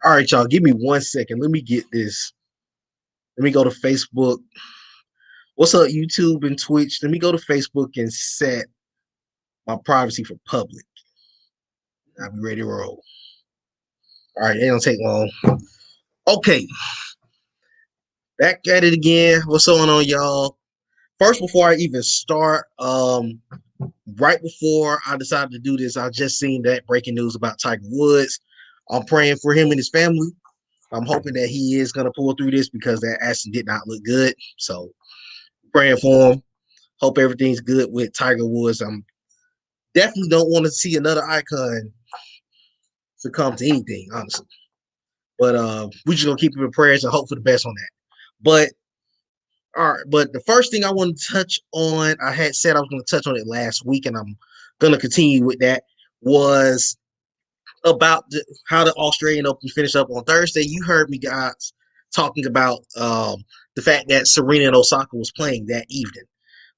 All right, y'all, give me 1 second. Let me get this. Let me go to Facebook. What's up, YouTube and Twitch? Let me go to Facebook and set my privacy for public. I'll be ready to roll. All right, it don't take long. Okay, back at it again. What's going on, y'all? First, before I even start, right before I decided to do this, I just seen that breaking news about Tiger Woods. I'm praying for him and his family. I'm hoping that he is going to pull through this because that accident did not look good. So, praying for him. Hope everything's good with Tiger Woods. I'm definitely don't want to see another icon succumb to anything, honestly. But we're just gonna keep him in prayers and hope for the best on that. But all right, but the first thing I want to touch on, I had said I was going to touch on it last week, and I'm going to continue with that, was about how the Australian Open finished up on Thursday. You heard me guys talking about the fact that Serena and Osaka was playing that evening.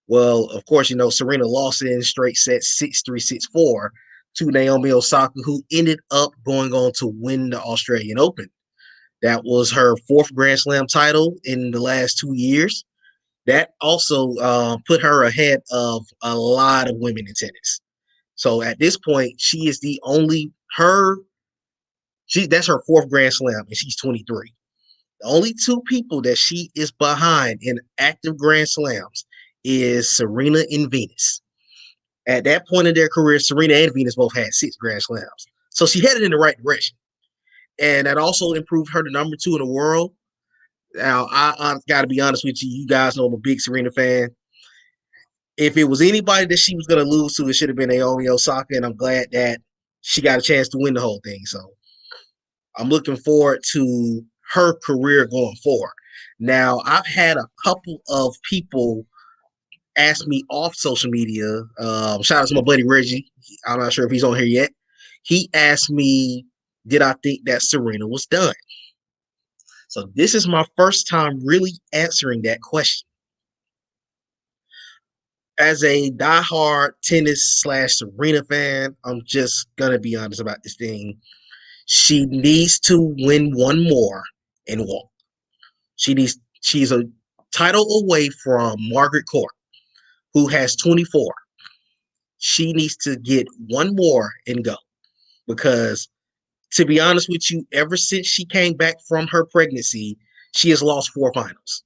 Well, of course, Serena lost in straight sets 6-3, 6-4 to Naomi Osaka, who ended up going on to win the Australian Open. That was her fourth Grand Slam title in the last 2 years. That also put her ahead of a lot of women in tennis. So at this point, she is the only that's her fourth Grand Slam, and she's 23. The only two people that she is behind in active Grand Slams is Serena and Venus. At that point in their career, Serena and Venus both had 6 Grand Slams. So she headed in the right direction. And that also improved her to number 2 in the world. Now, I got to be honest with you. You guys know I'm a big Serena fan. If it was anybody that she was going to lose to, it should have been Naomi Osaka, and I'm glad that she got a chance to win the whole thing. So I'm looking forward to her career going forward. Now, I've had a couple of people ask me off social media. Shout out to my buddy Reggie. I'm not sure if he's on here yet. He asked me, did I think that Serena was done? So this is my first time really answering that question. As a diehard tennis / Serena fan, I'm just gonna be honest about this thing. She needs to win one more and walk. She's a title away from Margaret Court, who has 24. She needs to get one more and go. Because to be honest with you, ever since she came back from her pregnancy, she has lost 4 finals.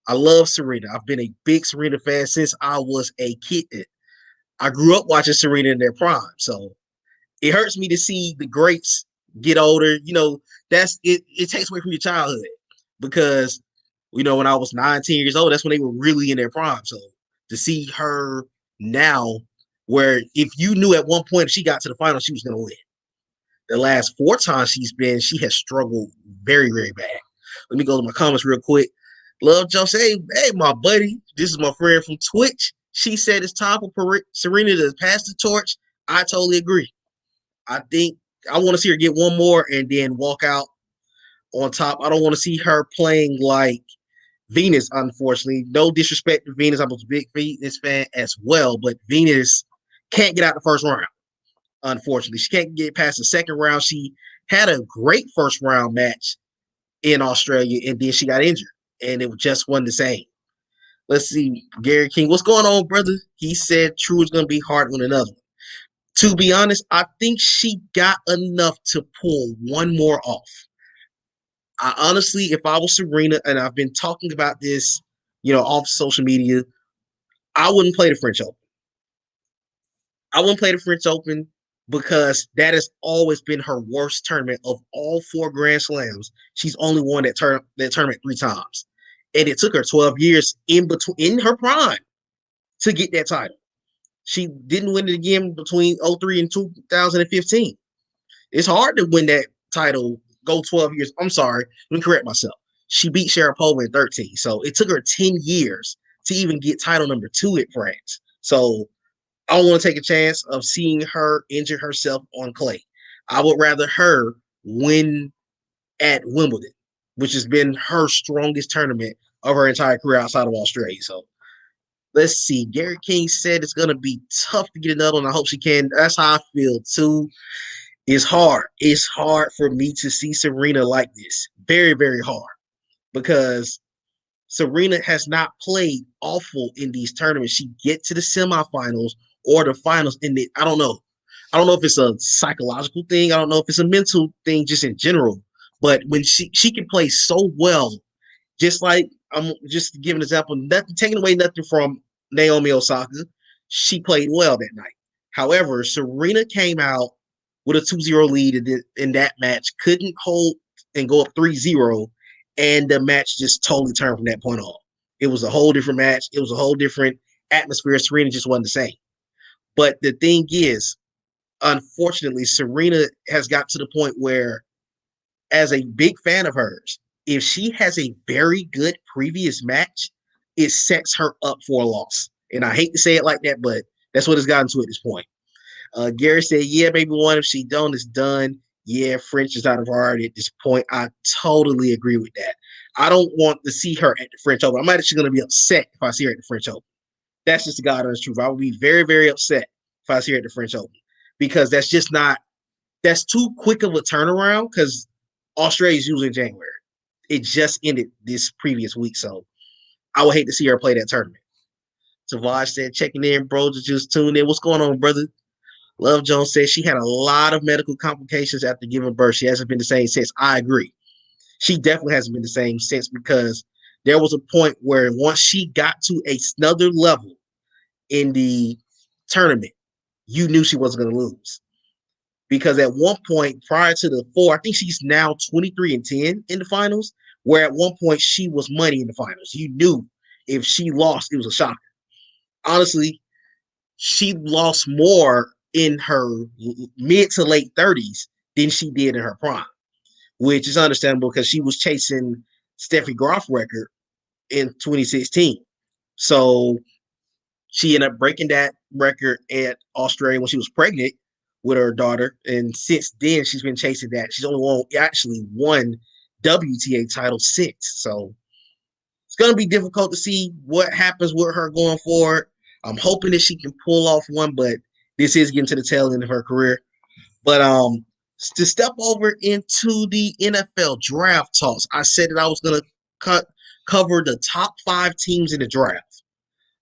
I love Serena. I've been a big Serena fan since I was a kid. I grew up watching Serena in their prime. So it hurts me to see the greats get older. That's it. It takes away from your childhood because, when I was 9, 10 years old, that's when they were really in their prime. So to see her now, where if you knew at one point if she got to the final, she was going to win. The last 4 times she has struggled very, very bad. Let me go to my comments real quick. Love Joe say, hey, my buddy, this is my friend from Twitch. She said it's time for Serena to pass the torch. I totally agree. I think I want to see her get one more and then walk out on top. I don't want to see her playing like Venus, unfortunately. No disrespect to Venus. I'm a big Venus fan as well, but Venus can't get out the first round, unfortunately. She can't get past the second round. She had a great first round match in Australia, and then she got injured, and it just wasn't the same. Let's see, Gary King. What's going on, brother? He said True is going to be hard on another one. To be honest, I think she got enough to pull one more off. I honestly, if I was Serena, and I've been talking about this, off social media, I wouldn't play the French Open. I wouldn't play the French Open because that has always been her worst tournament of all 4 Grand Slams. She's only won that tournament 3 times. And it took her 12 years in her prime to get that title. She didn't win it again between 03 and 2015. It's hard to win that title, go 12 years. I'm sorry, let me correct myself. She beat Sharapova in 13. So it took her 10 years to even get title number 2 at France. So I don't want to take a chance of seeing her injure herself on clay. I would rather her win at Wimbledon, which has been her strongest tournament of her entire career outside of Australia. So let's see. Gary King said it's going to be tough to get another one. I hope she can. That's how I feel too. It's hard. It's hard for me to see Serena like this. Very, very hard. Because Serena has not played awful in these tournaments. She get to the semifinals or the finals in the I don't know. I don't know if it's a psychological thing. I don't know if it's a mental thing just in general. But when she can play so well, just like I'm just to give an example, nothing taking away nothing from Naomi Osaka. She played well that night. However, Serena came out with a 2-0 lead in that match, couldn't hold and go up 3-0, and the match just totally turned from that point on. It was a whole different match. It was a whole different atmosphere. Serena just wasn't the same. But the thing is, unfortunately, Serena has got to the point where, as a big fan of hers, if she has a very good previous match, it sets her up for a loss. And I hate to say it like that, but that's what it's gotten to at this point. Gary said, yeah, maybe one. If she don't, it's done. Yeah, French is out of her at this point. I totally agree with that. I don't want to see her at the French Open. I'm actually going to be upset if I see her at the French Open. That's just the God honest truth. I would be very, very upset if I see her at the French Open because that's just not, that's too quick of a turnaround because Australia is usually in January. It just ended this previous week, so I would hate to see her play that tournament. Savage said, checking in, bro, just tuned in. What's going on, brother? Love Jones says she had a lot of medical complications after giving birth. She hasn't been the same since. I agree. She definitely hasn't been the same since because there was a point where once she got to another level in the tournament, you knew she wasn't going to lose. Because at one point prior to the four, I think she's now 23-10 in the finals, where at one point she was money in the finals. You knew if she lost, it was a shocker. Honestly, she lost more in her mid to late 30s than she did in her prime, which is understandable because she was chasing Steffi Graf record in 2016. So she ended up breaking that record at Australia when she was pregnant with her daughter. And since then, she's been chasing that. She's only actually won WTA title since. So it's going to be difficult to see what happens with her going forward. I'm hoping that she can pull off one, but this is getting to the tail end of her career. But to step over into the NFL draft talks, I said that I was going to cover the top 5 teams in the draft.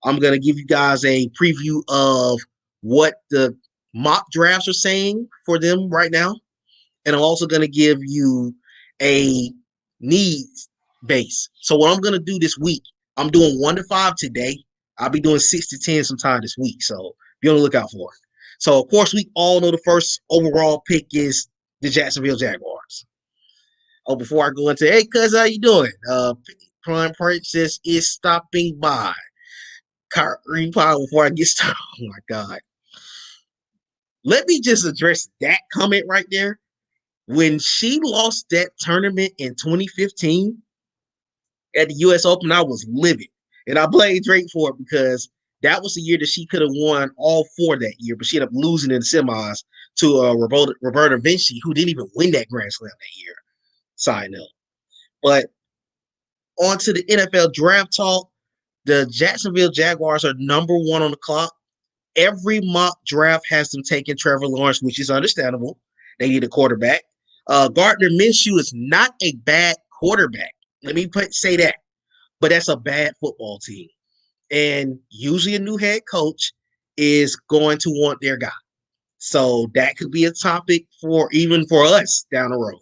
I'm going to give you guys a preview of what the mock drafts are saying for them right now. And I'm also going to give you a needs base. So what I'm going to do this week, I'm doing 1 to 5 today. I'll be doing 6 to 10 sometime this week. So be on the lookout for it. So, of course, we all know the first overall pick is the Jacksonville Jaguars. Oh, before I go into, hey, cuz, how you doing? Prime Princess is stopping by. Kyrie Powell, before I get started. Oh, my God. Let me just address that comment right there. When she lost that tournament in 2015 at the U.S. Open, I was livid. And I blame Drake for it because that was the year that she could have won all 4 that year, but she ended up losing in the semis to Roberta Vinci, who didn't even win that Grand Slam that year. Side note. But on to the NFL draft talk. The Jacksonville Jaguars are number 1 on the clock. Every mock draft has them taking Trevor Lawrence, which is understandable. They need a quarterback. Gardner Minshew is not a bad quarterback. Let me say that. But that's a bad football team. And usually a new head coach is going to want their guy. So that could be a topic for even for us down the road.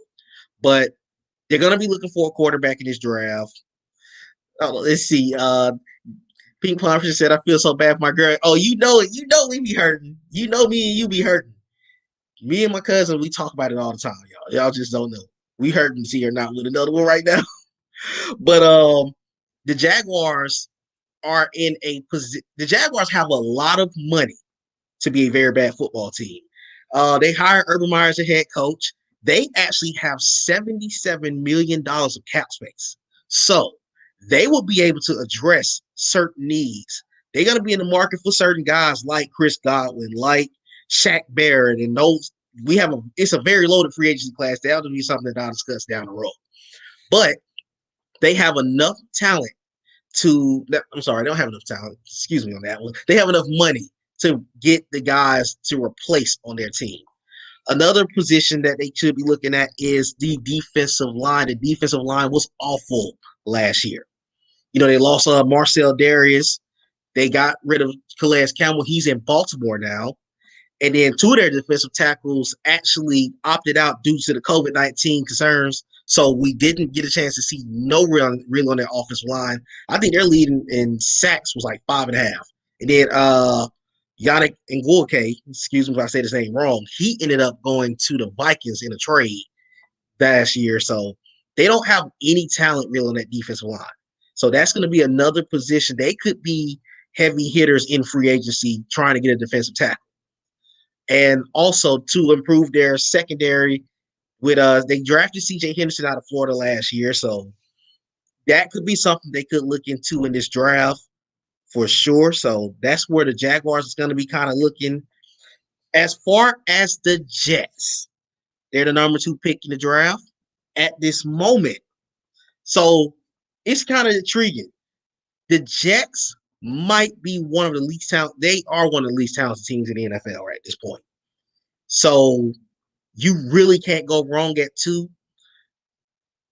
But they're going to be looking for a quarterback in this draft. Let's see. Pink Panther said, I feel so bad for my girl. Oh, you know it. You know we be hurting. You know me and you be hurting. Me and my cousin, we talk about it all the time, y'all. Y'all just don't know. We hurting to see her not with another one right now. But the Jaguars are in a position. The Jaguars have a lot of money to be a very bad football team. They hired Urban Meyer as a head coach. They actually have $77 million of cap space. So they will be able to address certain needs. They're going to be in the market for certain guys like Chris Godwin, like Shaq Barrett, and those. It's a very loaded free agency class. That'll be something that I'll discuss down the road. But they have enough talent I'm sorry, they don't have enough talent. Excuse me on that one. They have enough money to get the guys to replace on their team. Another position that they should be looking at is the defensive line. The defensive line was awful last year. They lost Marcel Darius. They got rid of Calais Campbell. He's in Baltimore now. And then two of their defensive tackles actually opted out due to the COVID-19 concerns. So we didn't get a chance to see no real on their offensive line. I think their lead in sacks was like 5.5. And then Yannick Ngwoke, excuse me if I say his name wrong, he ended up going to the Vikings in a trade last year. So they don't have any talent real on that defensive line. So that's going to be another position. They could be heavy hitters in free agency trying to get a defensive tackle. And also to improve their secondary with they drafted CJ Henderson out of Florida last year. So that could be something they could look into in this draft for sure. So that's where the Jaguars is going to be kind of looking. As far as the Jets, they're the number 2 pick in the draft at this moment. So it's kind of intriguing. The Jets might be one of the least talented. They are one of the least talented teams in the NFL right at this point. So you really can't go wrong at 2.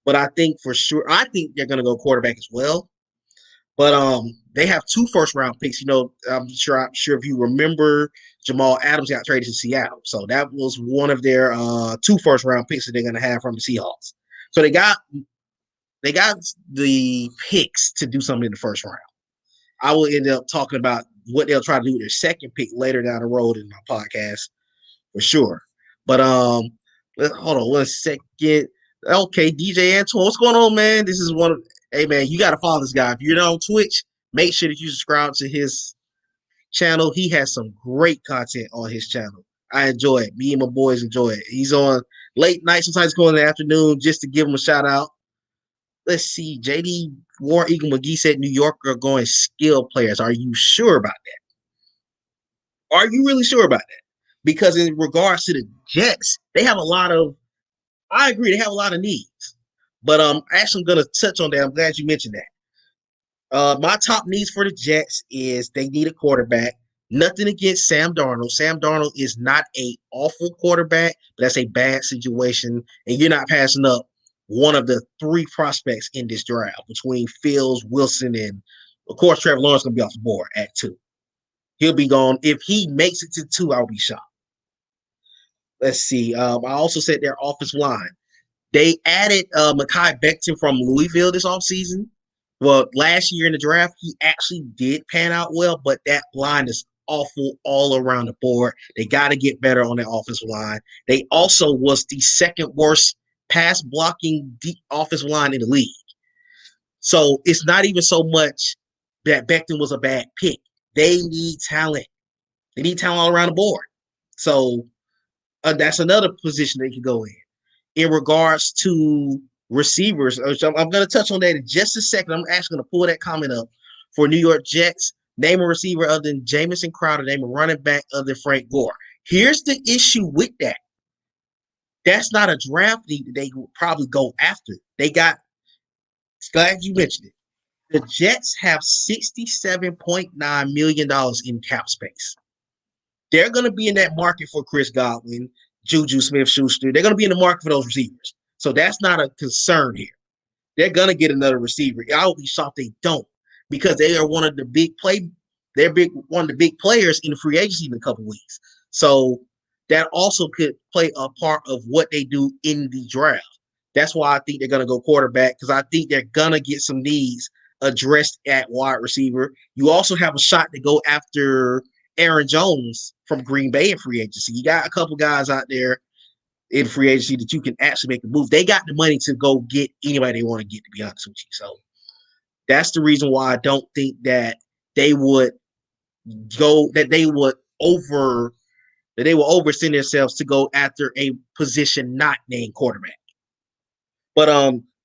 But I think for sure, I think they're going to go quarterback as well. But they have 2 first-round picks. I'm sure if you remember, Jamal Adams got traded to Seattle. So that was one of their 2 first-round picks that they're going to have from the Seahawks. So they got the picks to do something in the first round. I will end up talking about what they'll try to do with their second pick later down the road in my podcast for sure. But hold on 1 second. Okay, DJ Antoine, what's going on, man? This is one of hey man, you gotta follow this guy. If you're not on Twitch, make sure that you subscribe to his channel. He has some great content on his channel. I enjoy it. Me and my boys enjoy it. He's on late night, sometimes going in the afternoon just to give him a shout out. Let's see. JD War Eagle McGee said New York are going skill players. Are you sure about that? Are you really sure about that? Because in regards to the Jets, they have a lot of I agree, they have a lot of needs. But actually I'm gonna touch on that. I'm glad you mentioned that. My top needs for the Jets is they need a quarterback. Nothing against Sam Darnold. Sam Darnold is not an awful quarterback, but that's a bad situation. And you're not passing up one of the 3 prospects in this draft between Fields, Wilson, and of course Trevor Lawrence going to be off the board at 2. He'll be gone. If he makes it to 2, I'll be shocked. Let's see. I also said their offensive line. They added Mekhi Becton from Louisville this offseason. Well, last year in the draft, he actually did pan out well, but that line is awful all around the board. They got to get better on their offensive line. They also was the second worst pass blocking offensive line in the league. So it's not even so much that Becton was a bad pick. They need talent. They need talent all around the board. So that's another position they can go in. In regards to receivers, I'm going to touch on that in just a second. I'm actually going to pull that comment up for New York Jets. Name a receiver other than Jamison Crowder. Name a running back other than Frank Gore. Here's the issue with that. That's not a draft need that they will probably go after. They got, glad you mentioned it. The Jets have $67.9 million in cap space. They're going to be in that market for Chris Godwin, Juju Smith-Schuster. They're going to be in the market for those receivers. So that's not a concern here. They're going to get another receiver. I would be shocked they don't because they are one of the one of the big players in the free agency in a couple weeks. So that also could play a part of what they do in the draft. That's why I think they're going to go quarterback because I think they're going to get some needs addressed at wide receiver. You also have a shot to go after Aaron Jones from Green Bay in free agency. You got a couple guys out there in free agency that you can actually make a move. They got the money to go get anybody they want to get, to be honest with you. So that's the reason why I don't think that they would oversend themselves to go after a position not named quarterback. But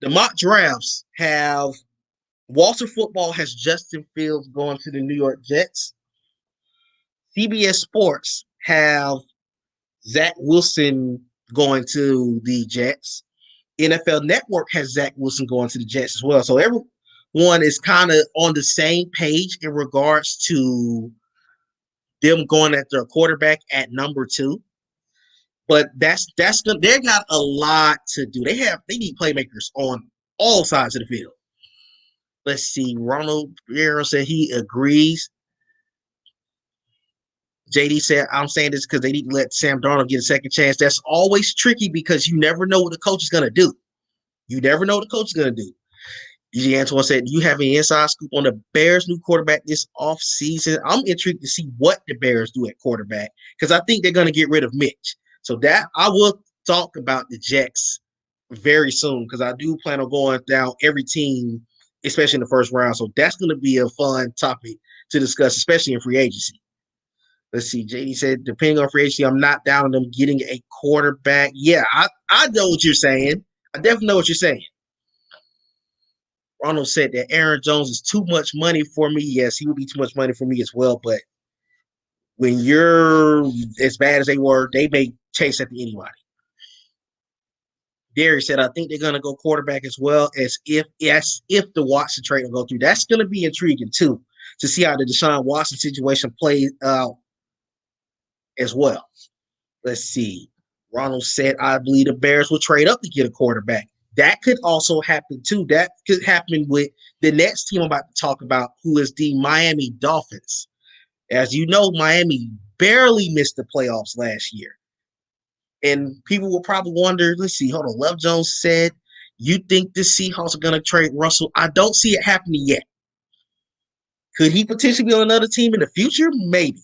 the mock drafts have Walter Football has Justin Fields going to the New York Jets. CBS Sports have Zach Wilson going to the Jets. NFL Network has Zach Wilson going to the Jets as well. So everyone is kind of on the same page in regards to them going after a quarterback at number 2. But that's good. They got a lot to do. They need playmakers on all sides of the field. Let's see. Ronald Guerrero said he agrees. JD said, I'm saying this because they need to let Sam Darnold get a second chance. That's always tricky because you never know what the coach is going to do. You never know what the coach is going to do. DJ Antoine said, you have an inside scoop on the Bears' new quarterback this offseason. I'm intrigued to see what the Bears do at quarterback because I think they're going to get rid of Mitch. So that I will talk about the Jets very soon because I do plan on going down every team, especially in the first round. So that's going to be a fun topic to discuss, especially in free agency. Let's see. JD said, depending on free agency, I'm not down on them getting a quarterback. Yeah, I know what you're saying. I definitely know what you're saying. Ronald said that Aaron Jones is too much money for me. Yes, he would be too much money for me as well. But when you're as bad as they were, they may chase after anybody. Darius said, I think they're going to go quarterback as well as if the Watson trade will go through. That's going to be intriguing too to see how the Deshaun Watson situation plays out as well. Let's see. Ronald said, I believe the Bears will trade up to get a quarterback. That could also happen too. That could happen with the next team I'm about to talk about, who is the Miami Dolphins. As you know, Miami barely missed the playoffs last year. And people will probably wonder, let's see, hold on. Love Jones said, you think the Seahawks are going to trade Russell? I don't see it happening yet. Could he potentially be on another team in the future? Maybe.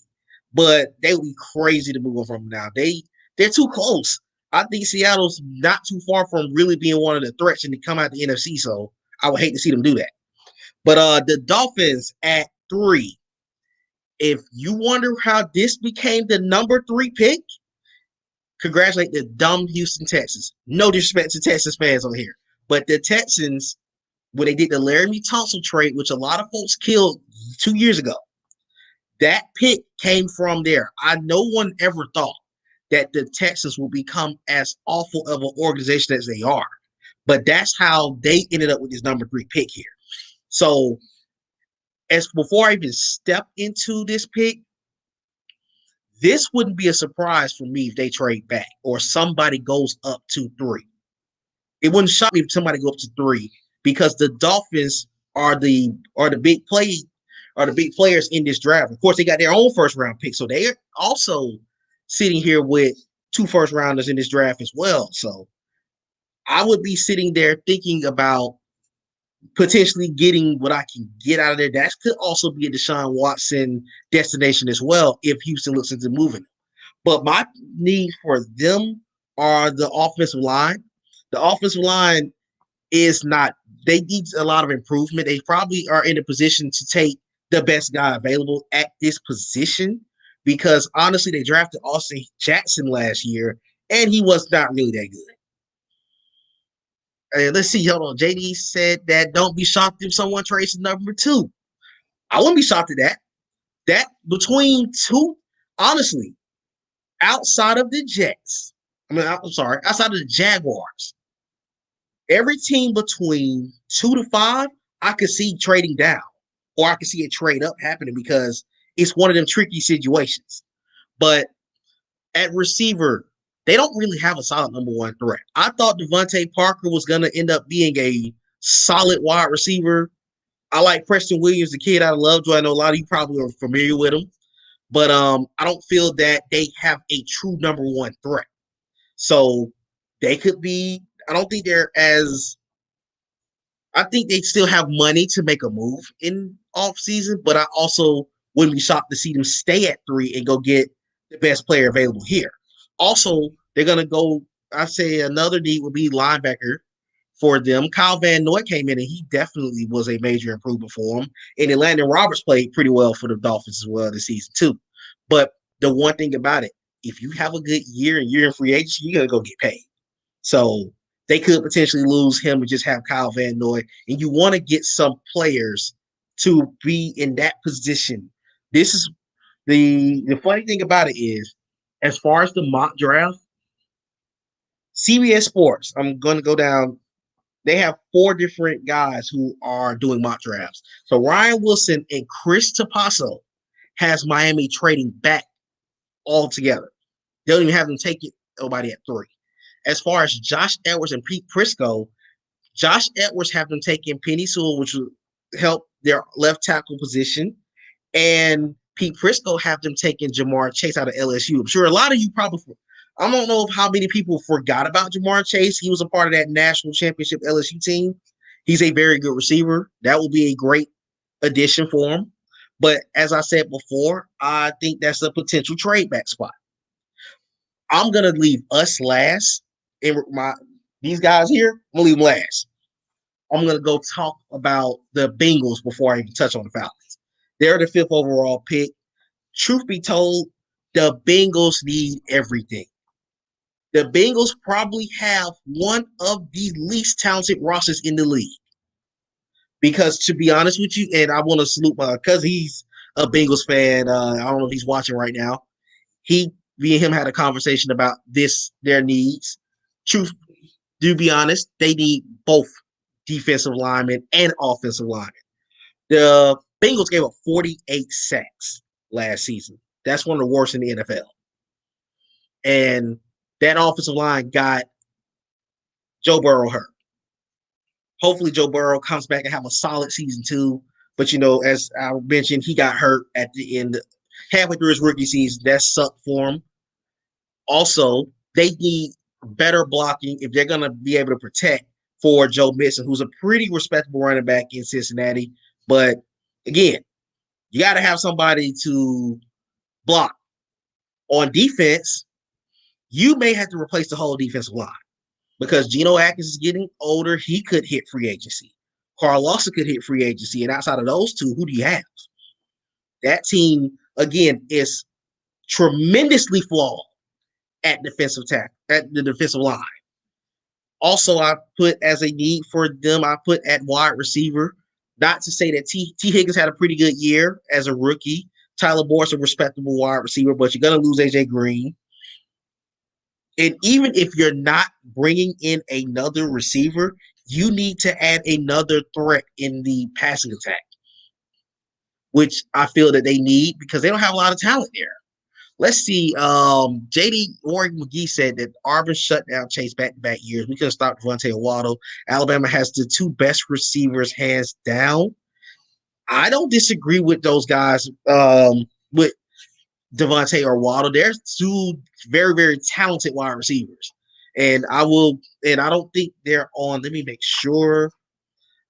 But they would be crazy to move on from him now. They're too close. I think Seattle's not too far from really being one of the threats and to come out the NFC, so I would hate to see them do that. But the Dolphins at 3. If you wonder how this became the number 3 pick, congratulate the dumb Houston Texans. No disrespect to Texans fans on here. But the Texans, when they did the Laramie Tunsil trade, which a lot of folks killed 2 years ago, that pick came from there. No one ever thought that the Texans will become as awful of an organization as they are. But that's how they ended up with this number 3 pick here. So, as before I even step into this pick, this wouldn't be a surprise for me if they trade back or somebody goes up to 3. It wouldn't shock me if somebody go up to 3 because the Dolphins are the big players in this draft. Of course, they got their own first round pick, so they're also sitting here with 2 first rounders in this draft as well. So I would be sitting there thinking about potentially getting what I can get out of there. That could also be a Deshaun Watson destination as well if Houston looks into moving. But my need for them are the offensive line. The offensive line is not, they need a lot of improvement. They probably are in a position to take the best guy available at this position because honestly, they drafted Austin Jackson last year and he was not really that good. Let's see. Hold on. JD said that don't be shocked if someone trades number 2. I wouldn't be shocked at that. That between 2, honestly, outside of the Jets, outside of the Jaguars, every team between 2 to 5, I could see trading down or I could see a trade up happening because it's one of them tricky situations. But at receiver, they don't really have a solid number 1 threat. I thought Devontae Parker was going to end up being a solid wide receiver. I like Preston Williams, the kid out of Lovejoy. I know a lot of you probably are familiar with him. But I don't feel that they have a true number 1 threat. So they could be, I don't think they're as, I think they still have money to make a move in off season, but I also wouldn't be shocked to see them stay at 3 and go get the best player available here. Also, they're going to go, I say another need would be linebacker for them. Kyle Van Noy came in and he definitely was a major improvement for him. And Landon Roberts played pretty well for the Dolphins as well this season too. But the one thing about it, if you have a good year and you're in free agency, you're going to go get paid. So they could potentially lose him and just have Kyle Van Noy. And you want to get some players to be in that position. This is the funny thing about it is, as far as the mock draft, CBS Sports, I'm going to go down. They have 4 different guys who are doing mock drafts. So Ryan Wilson and Chris Topasso has Miami trading back altogether. They don't even have them take it nobody at 3. As far as Josh Edwards and Pete Prisco, Josh Edwards have them taking Penny Sewell, which will help their left tackle position, and Pete Prisco have them taking Jamar Chase out of LSU. I'm sure a lot of you probably, I don't know how many people forgot about Jamar Chase. He was a part of that national championship LSU team. He's a very good receiver. That will be a great addition for him. But as I said before, I think that's a potential trade back spot. I'm gonna leave us last. In these guys here, I'm gonna leave them last. I'm gonna go talk about the Bengals before I even touch on the Falcons. They're the 5th overall pick. Truth be told, the Bengals need everything. The Bengals probably have one of the least talented rosters in the league. Because to be honest with you, and I want to salute my cousin, he's a Bengals fan. I don't know if he's watching right now. Me and him had a conversation about their needs. Truth, to be honest, they need both defensive linemen and offensive linemen. The Bengals gave up 48 sacks last season. That's one of the worst in the NFL. And that offensive line got Joe Burrow hurt. Hopefully Joe Burrow comes back and have a solid season 2. But, as I mentioned, he got hurt at the end, halfway through his rookie season. That sucked for him. Also, they need better blocking if they're going to be able to protect for Joe Mixon, who's a pretty respectable running back in Cincinnati. But, again, you got to have somebody to block. On defense, you may have to replace the whole defensive line because Geno Atkins is getting older. He could hit free agency. Carl Lawson could hit free agency. And outside of those two, who do you have? That team, again, is tremendously flawed at defensive at the defensive line. Also, I put as a need for them, I put at wide receiver. Not to say that T. Higgins had a pretty good year as a rookie. Tyler Boyd's a respectable wide receiver, but you're going to lose A.J. Green. And even if you're not bringing in another receiver, you need to add another threat in the passing attack, which I feel that they need because they don't have a lot of talent there. Let's see. J.D. Warren McGee said that Auburn shut down Chase back-to-back years. We couldn't stop Devontae and Waddle. Alabama has the 2 best receivers hands down. I don't disagree with those guys with Devontae or Waddle. They're 2 very, very talented wide receivers. And I don't think they're on, let me make sure.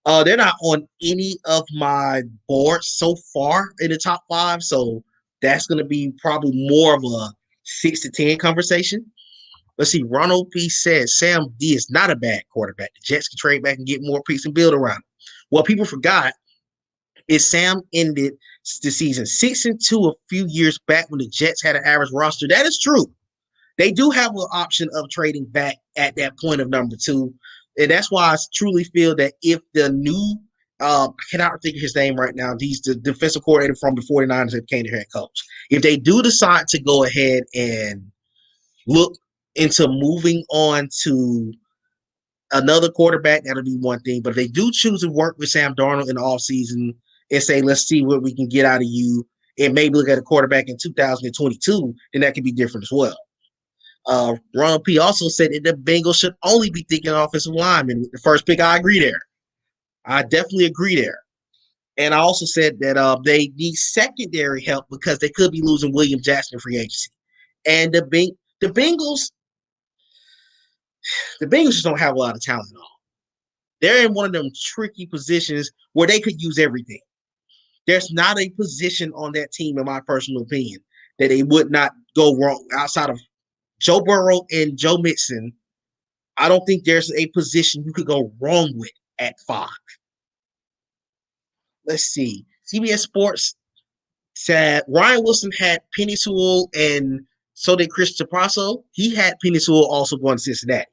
They're not on any of my boards so far in the top 5. So that's going to be probably more of a 6 to 10 conversation. Let's see. Ronald P. says Sam D is not a bad quarterback. The Jets can trade back and get more picks and build around him. What people forgot is Sam ended the season 6-2 a few years back when the Jets had an average roster. That is true. They do have an option of trading back at that point of number 2. And that's why I truly feel that if the new I cannot think of his name right now. He's the defensive coordinator from the 49ers that became their head coach. If they do decide to go ahead and look into moving on to another quarterback, that'll be one thing. But if they do choose to work with Sam Darnold in the offseason and say, let's see what we can get out of you, and maybe look at a quarterback in 2022, then that could be different as well. Ronald P. also said that the Bengals should only be thinking offensive linemen. The first pick, I agree there. I definitely agree there. And I also said that they need secondary help because they could be losing William Jackson free agency. And the Bengals just don't have a lot of talent at all. They're in one of them tricky positions where they could use everything. There's not a position on that team, in my personal opinion, that they would not go wrong outside of Joe Burrow and Joe Mixon. I don't think there's a position you could go wrong with at 5. Let's see. CBS Sports said Ryan Wilson had Penny Sewell and so did Chris Trapasso. He had Penny Sewell also going to Cincinnati.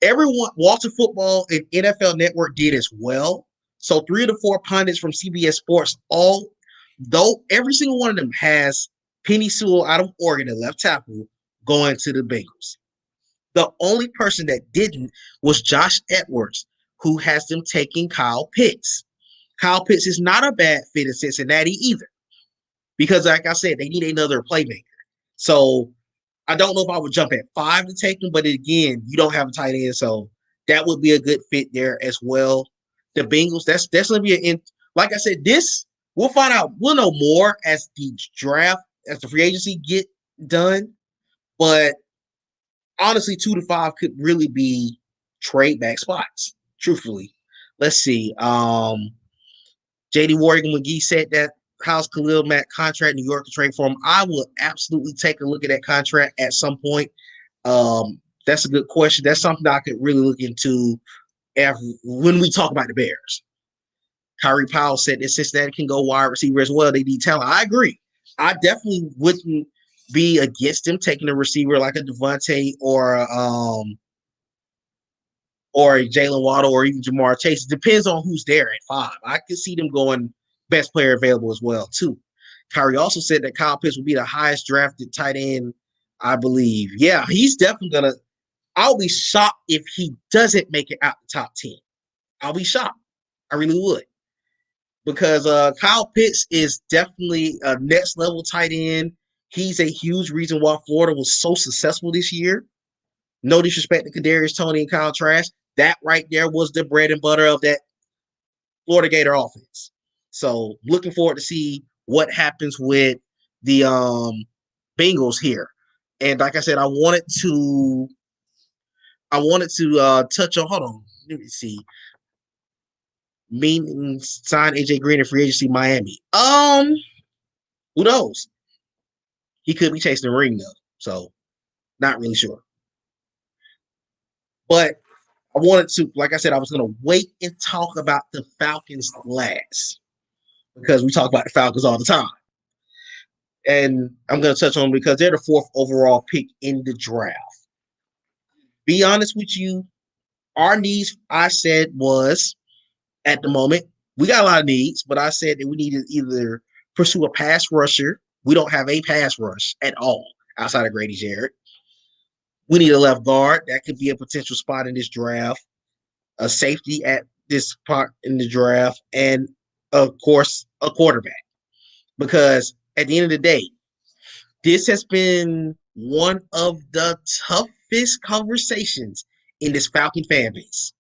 Everyone, Walter Football and NFL Network did as well. So 3 of the 4 pundits from CBS Sports, though every single one of them has Penny Sewell out of Oregon, the left tackle, going to the Bengals. The only person that didn't was Josh Edwards, who has them taking Kyle Pitts. Kyle Pitts is not a bad fit in Cincinnati either. Because, like I said, they need another playmaker. So I don't know if I would jump at 5 to take him, but again, you don't have a tight end, so that would be a good fit there as well. The Bengals, that's gonna be like I said, this we'll find out. We'll know more as the draft, as the free agency get done. But honestly, 2 to 5 could really be trade back spots. Truthfully, let's see. JD Morgan McGee said that how's Khalil Mack contract New York to trade for him. I will absolutely take a look at that contract at some point. That's a good question. That's something I could really look into when we talk about the Bears. Kyrie Powell said that Cincinnati can go wide receiver as well. They need talent. I agree. I definitely wouldn't be against them taking a receiver like a Devontae or Jalen Waddle or even Jamar Chase. It depends on who's there at 5. I could see them going best player available as well, too. Kyrie also said that Kyle Pitts will be the highest drafted tight end, I believe. Yeah, he's definitely going to – I'll be shocked if he doesn't make it out the top 10. I'll be shocked. I really would. Because Kyle Pitts is definitely a next level tight end. He's a huge reason why Florida was so successful this year. No disrespect to Kadarius Toney and Kyle Trask. That right there was the bread and butter of that Florida Gator offense. So looking forward to see what happens with the Bengals here. And like I said, I wanted to touch on. Hold on, let me see. Meaning sign AJ Green in free agency Miami. Who knows? He could be chasing the ring though, so not really sure. But I wanted to, like I said, I was going to wait and talk about the Falcons last because we talk about the Falcons all the time. And I'm going to touch on them because they're the 4th overall pick in the draft. Be honest with you, our needs, I said, was at the moment, we got a lot of needs, but I said that we need to either pursue a pass rusher. We don't have a pass rush at all outside of Grady Jarrett. We need a left guard. That could be a potential spot in this draft. A safety at this part in the draft, and of course, a quarterback. Because at the end of the day, this has been one of the toughest conversations in this Falcon fan base.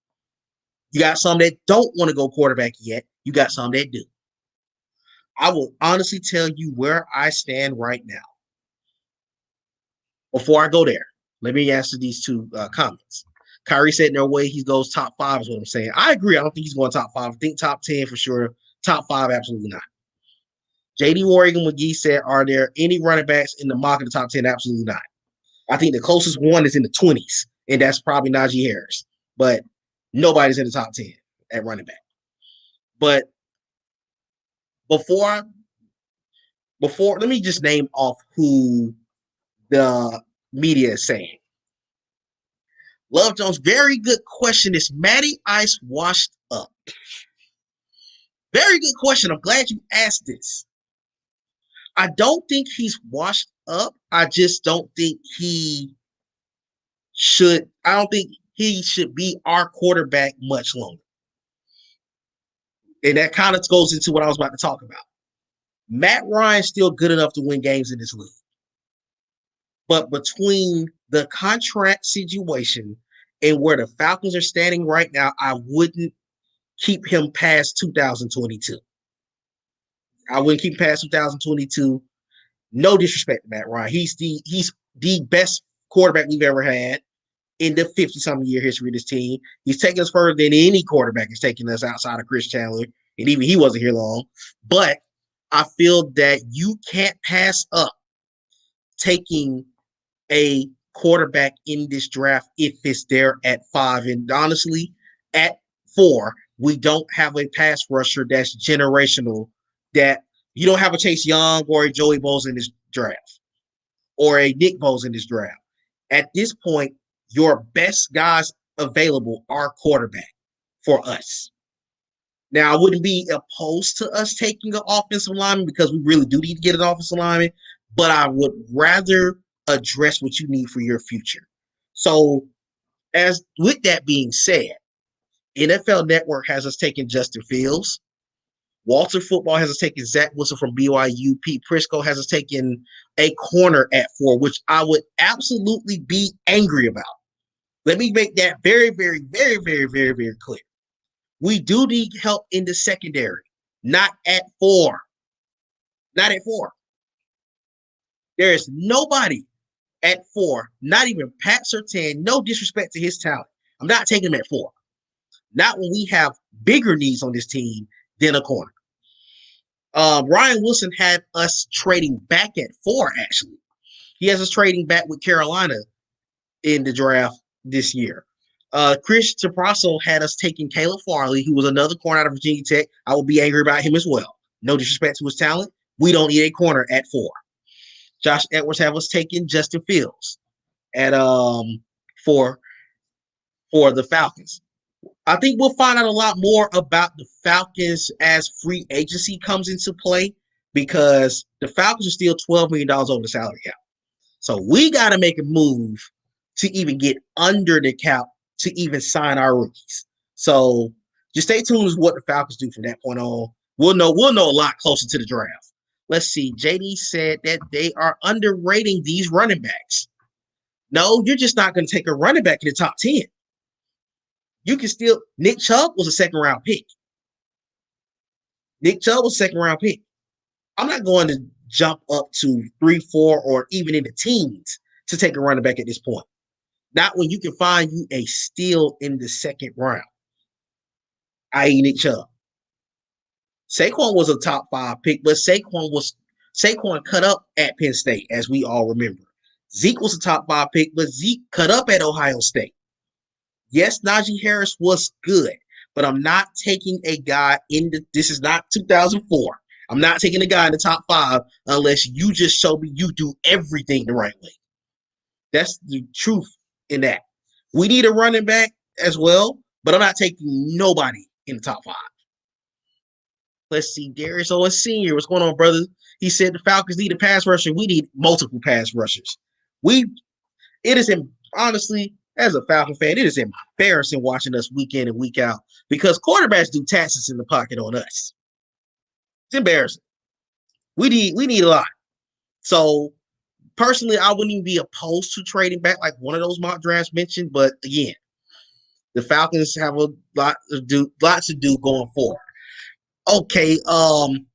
You got some that don't want to go quarterback yet. You got some that do. I will honestly tell you where I stand right now. Before I go there, let me answer these 2 comments. Kyrie said no way he goes top 5 is what I'm saying. I agree. I don't think he's going top 5. I think top 10 for sure. Top 5, absolutely not. JD Morgan McGee said, are there any running backs in the mock in the top 10? Absolutely not. I think the closest one is in the 20s, and that's probably Najee Harris. But nobody's in the top 10 at running back. But before let me just name off who the media is saying. Love Jones, very good question. Is Matty Ice washed up? Very good question. I'm glad you asked this. I don't think he's washed up. I just don't think he should. I don't think he should be our quarterback much longer. And that kind of goes into what I was about to talk about. Matt Ryan's still good enough to win games in this league. But between the contract situation and where the Falcons are standing right now, I wouldn't keep him past 2022. I wouldn't keep him past 2022. No disrespect to Matt Ryan. He's the best quarterback we've ever had in the 50-something year history of this team. He's taken us further than any quarterback has taken us outside of Chris Chandler, and even he wasn't here long. But I feel that you can't pass up taking a quarterback in this draft if it's there at 5. And honestly, at 4, we don't have a pass rusher that's generational, that you don't have a Chase Young or a Joey Bosa in this draft or a Nick Bosa in this draft. At this point, your best guys available are quarterback for us. Now, I wouldn't be opposed to us taking an offensive lineman because we really do need to get an offensive lineman, but I would rather address what you need for your future. So, as with that being said, NFL Network has us taking Justin Fields. Walter Football has us taking Zach Wilson from BYU. Pete Prisco has us taking a corner at 4, which I would absolutely be angry about. Let me make that very, very, very, very, very, very clear. We do need help in the secondary, not at 4. Not at 4. There is nobody at 4, not even Pat Surtain, no disrespect to his talent. I'm not taking him at 4. Not when we have bigger needs on this team than a corner. Ryan Wilson had us trading back at 4, actually. He has us trading back with Carolina in the draft this year. Chris Trapasso had us taking Caleb Farley, who was another corner out of Virginia Tech. I will be angry about him as well. No disrespect to his talent. We don't need a corner at 4. Josh Edwards have us taking Justin Fields at for the Falcons. I think we'll find out a lot more about the Falcons as free agency comes into play, because the Falcons are still $12 million over the salary cap. So we got to make a move to even get under the cap to even sign our rookies. So just stay tuned as what the Falcons do from that point on. We'll know a lot closer to the draft. Let's see. JD said that they are underrating these running backs. No, you're just not going to take a running back in the top 10. You can still. Nick Chubb was a second-round pick. I'm not going to jump up to 3, 4, or even in the teens to take a running back at this point. Not when you can find you a steal in the second round, i.e. Nick Chubb. Saquon was a top 5 pick, but Saquon cut up at Penn State, as we all remember. Zeke was a top 5 pick, but Zeke cut up at Ohio State. Yes, Najee Harris was good, but I'm not taking a guy this is not 2004. I'm not taking a guy in the top 5 unless you just show me you do everything the right way. That's the truth in that. We need a running back as well, but I'm not taking nobody in the top 5. Let's see, Darius Owens Sr. What's going on, brother? He said the Falcons need a pass rusher. We need multiple pass rushers. Honestly, as a Falcon fan, it is embarrassing watching us week in and week out because quarterbacks do taxes in the pocket on us. It's embarrassing. We need a lot. So personally, I wouldn't even be opposed to trading back like one of those mock drafts mentioned. But again, the Falcons have a lot to do going forward. Okay,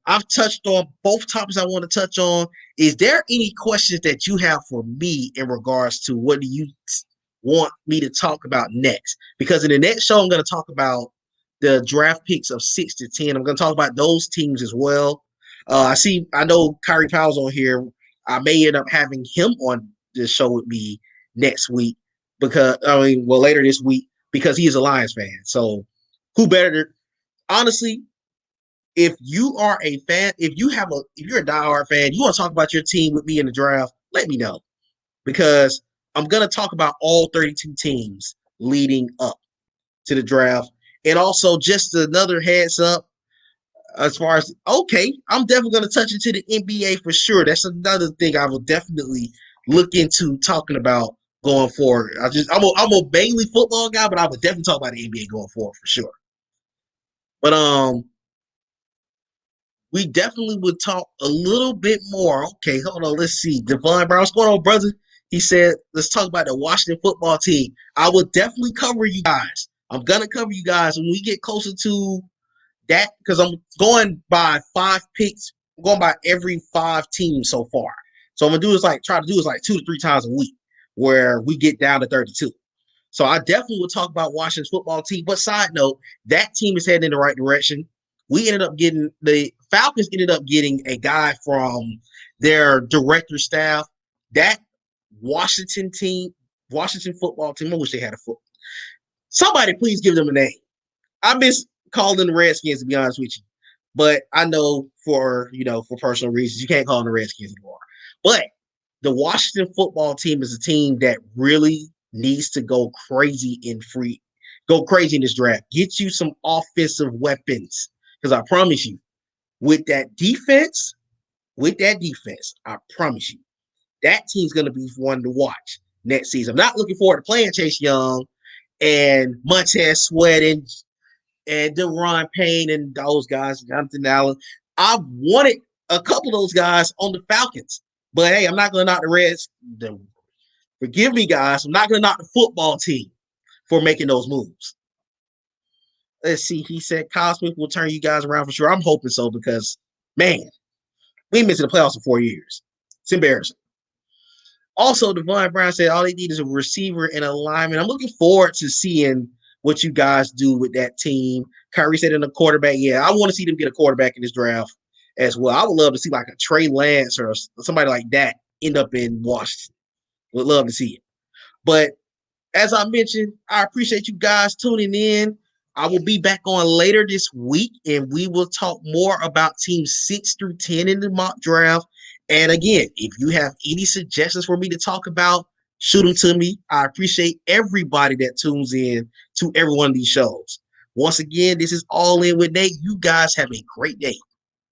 I've touched on both topics I want to touch on. Is there any questions that you have for me in regards to what do you want me to talk about next? Because in the next show, I'm going to talk about the draft picks of 6 to 10. I'm going to talk about those teams as well. I know Kyrie Powell's on here. I may end up having him on the show with me next week later this week, because he is a Lions fan. So who better honestly, if you are a fan, if you're a diehard fan, you want to talk about your team with me in the draft, let me know, because I'm going to talk about all 32 teams leading up to the draft. And also, just another heads up, as far as, I'm definitely going to touch into the NBA for sure. That's another thing I will definitely look into talking about going forward. I'm a mainly football guy, but I would definitely talk about the NBA going forward for sure. But we definitely would talk a little bit more. Okay, hold on. Let's see. Devon Brown, what's going on, brother? He said, let's talk about the Washington football team. I will definitely cover you guys. I'm going to cover you guys when we get closer to that, because I'm going by 5 picks. I'm going by every 5 teams so far. So I'm going to try to do this like 2 to 3 times a week where we get down to 32. So I definitely will talk about Washington's football team. But side note, that team is heading in the right direction. The Falcons ended up getting a guy from their director staff. That Washington football team, I wish they had a foot. Somebody please give them a name. I miss calling them the Redskins, to be honest with you. But I know for personal reasons, you can't call them the Redskins anymore. But the Washington football team is a team that really needs to go crazy in this draft. Get you some offensive weapons. Because I promise you, with that defense, I promise you, that team's going to be one to watch next season. I'm not looking forward to playing Chase Young and Montez Sweat and and Deron Payne and those guys, Jonathan Allen. I wanted a couple of those guys on the Falcons. But hey, I'm not going to knock the Reds. Forgive me, guys. I'm not going to knock the football team for making those moves. Let's see. He said Kyle Smith will turn you guys around for sure. I'm hoping so because, man, we ain't been to the playoffs for 4 years. It's embarrassing. Also, Devon Brown said all they need is a receiver and a lineman. I'm looking forward to seeing what you guys do with that team. Kyrie said in a quarterback. Yeah, I want to see them get a quarterback in this draft as well. I would love to see like a Trey Lance or somebody like that end up in Washington. Would love to see it. But as I mentioned, I appreciate you guys tuning in. I will be back on later this week, and we will talk more about teams 6 through 10 in the mock draft. And again, if you have any suggestions for me to talk about, shoot them to me. I appreciate everybody that tunes in to every one of these shows. Once again, this is All In with Nate. You guys have a great day.